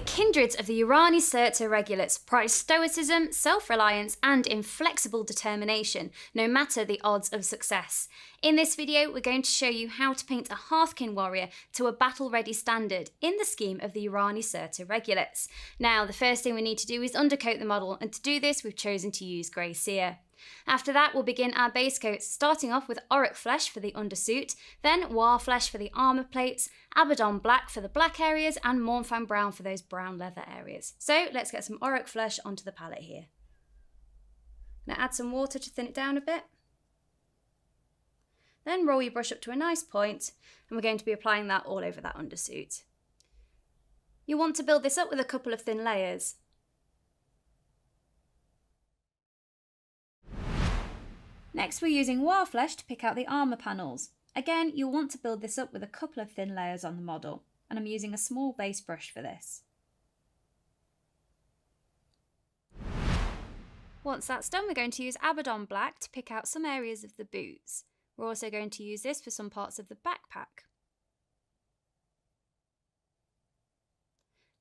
The kindreds of the Untitled Chapter prize stoicism, self-reliance, and inflexible determination, no matter the odds of success. In this video, we're going to show you how to paint a Hearthkin warrior to a battle-ready standard in the scheme of the Untitled Chapter. Now, the first thing we need to do is undercoat the model, and to do this, we've chosen to use grey cere. After that, we'll begin our base coats, starting off with Auroch Flesh for the undersuit, then War Flesh for the armour plates, Abaddon Black for the black areas, and Mournfang Brown for those brown leather areas. So let's get some Auroch Flesh onto the palette here. Now add some water to thin it down a bit. Then roll your brush up to a nice point, and we're going to be applying that all over that undersuit. You want to build this up with a couple of thin layers. Next, we're using War Flesh to pick out the armour panels. Again, you'll want to build this up with a couple of thin layers on the model, and I'm using a small base brush for this. Once that's done, we're going to use Abaddon Black to pick out some areas of the boots. We're also going to use this for some parts of the backpack.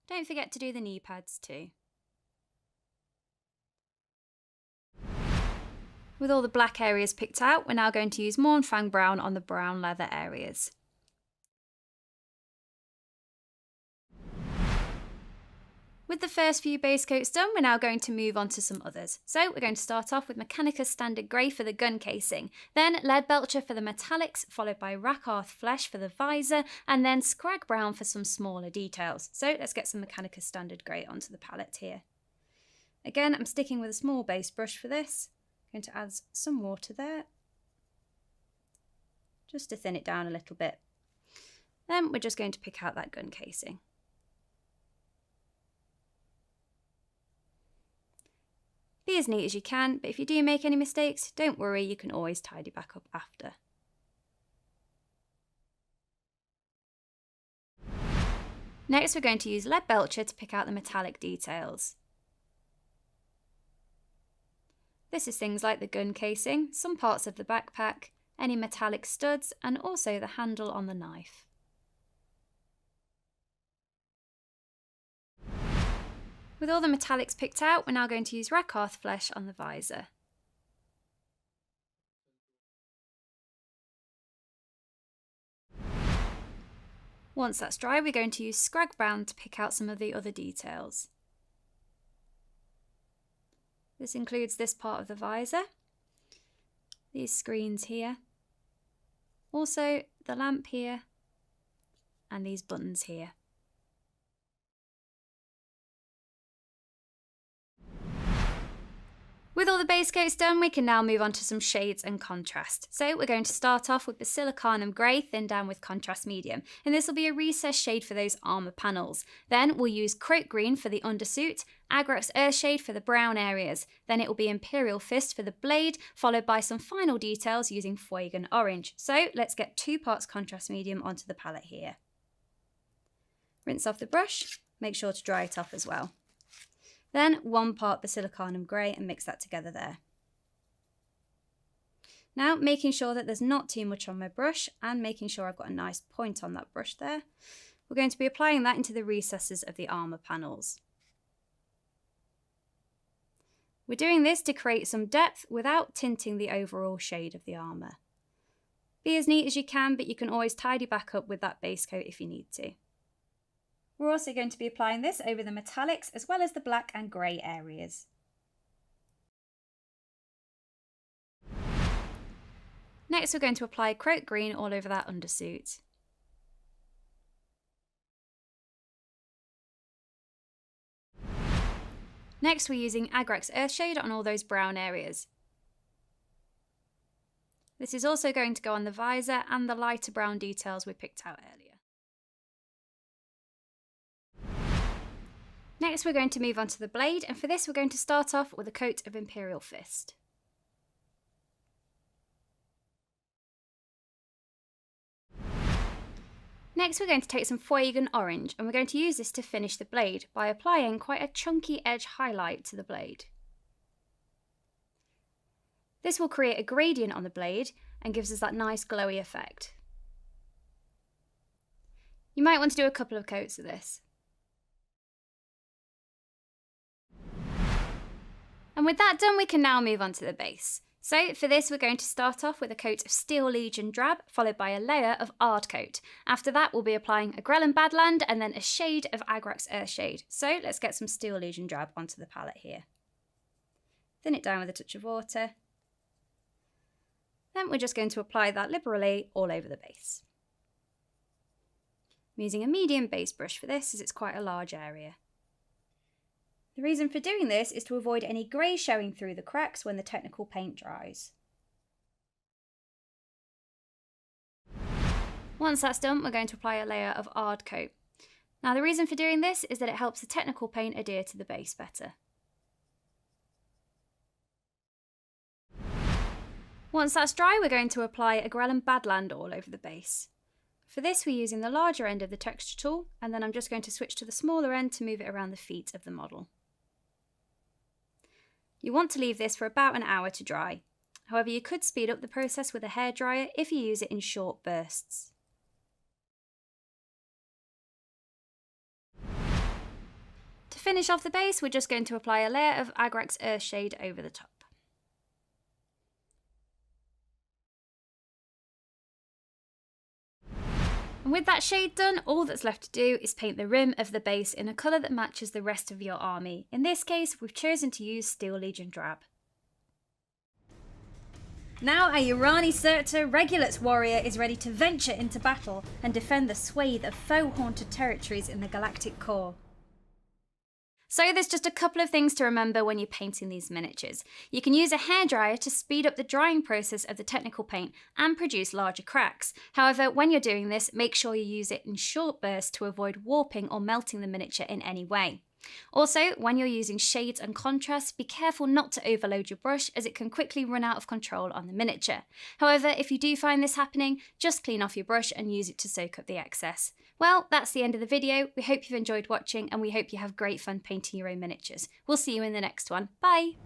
Don't forget to do the knee pads too. With all the black areas picked out, we're now going to use Mournfang Brown on the brown leather areas. With the first few base coats done, we're now going to move on to some others. So we're going to start off with Mechanicus Standard Grey for the gun casing, then Leadbelcher for the metallics, followed by Rakarth Flesh for the visor, and then Scrag Brown for some smaller details. So let's get some Mechanicus Standard Grey onto the palette here. Again, I'm sticking with a small base brush for this. Going to add some water there, just to thin it down a little bit. Then we're just going to pick out that gun casing. Be as neat as you can, but if you do make any mistakes, don't worry, you can always tidy back up after. Next, we're going to use Leadbelcher to pick out the metallic details. This is things like the gun casing, some parts of the backpack, any metallic studs, and also the handle on the knife. With all the metallics picked out, we're now going to use Rakarth Flesh on the visor. Once that's dry, we're going to use Scrag Brown to pick out some of the other details. This includes this part of the visor, these screens here, also the lamp here, and these buttons here. With all the base coats done, we can now move on to some shades and contrast. So we're going to start off with the Silicanum Grey thinned down with contrast medium, and this will be a recessed shade for those armour panels. Then we'll use Croak Green for the undersuit, Agrax Earthshade for the brown areas, then it will be Imperial Fist for the blade, followed by some final details using Fuegan Orange. So let's get 2 parts contrast medium onto the palette here. Rinse off the brush, make sure to dry it off as well. Then 1 part Silicanum Grey and mix that together there. Now making sure that there's not too much on my brush and making sure I've got a nice point on that brush there, we're going to be applying that into the recesses of the armour panels. We're doing this to create some depth without tinting the overall shade of the armour. Be as neat as you can, but you can always tidy back up with that base coat if you need to. We're also going to be applying this over the metallics as well as the black and grey areas. Next, we're going to apply Croak Green all over that undersuit. Next, we're using Agrax Earthshade on all those brown areas. This is also going to go on the visor and the lighter brown details we picked out earlier. Next, we're going to move on to the blade, and for this we're going to start off with a coat of Imperial Fist. Next, we're going to take some Fuegan Orange, and we're going to use this to finish the blade by applying quite a chunky edge highlight to the blade. This will create a gradient on the blade and gives us that nice glowy effect. You might want to do a couple of coats of this. And with that done, we can now move on to the base. So for this, we're going to start off with a coat of Steel Legion Drab, followed by a layer of Undercoat. After that, we'll be applying a Grell and Badland, and then a shade of Agrax Earthshade. So let's get some Steel Legion Drab onto the palette here. Thin it down with a touch of water. Then we're just going to apply that liberally all over the base. I'm using a medium base brush for this, as it's quite a large area. The reason for doing this is to avoid any grey showing through the cracks when the technical paint dries. Once that's done, we're going to apply a layer of Undercoat. Now the reason for doing this is that it helps the technical paint adhere to the base better. Once that's dry, we're going to apply a Grell and Badland all over the base. For this, we're using the larger end of the texture tool, and then I'm just going to switch to the smaller end to move it around the feet of the model. You want to leave this for about an hour to dry. However, you could speed up the process with a hairdryer if you use it in short bursts. To finish off the base, we're just going to apply a layer of Agrax Earthshade over the top. And with that shade done, all that's left to do is paint the rim of the base in a colour that matches the rest of your army. In this case, we've chosen to use Steel Legion Drab. Now our Urani Surtur Regulates warrior is ready to venture into battle and defend the swathe of foe-haunted territories in the galactic core. So there's just a couple of things to remember when you're painting these miniatures. You can use a hairdryer to speed up the drying process of the technical paint and produce larger cracks. However, when you're doing this, make sure you use it in short bursts to avoid warping or melting the miniature in any way. Also, when you're using shades and contrasts, be careful not to overload your brush, as it can quickly run out of control on the miniature. However, if you do find this happening, just clean off your brush and use it to soak up the excess. Well, that's the end of the video. We hope you've enjoyed watching, and we hope you have great fun painting your own miniatures. We'll see you in the next one. Bye!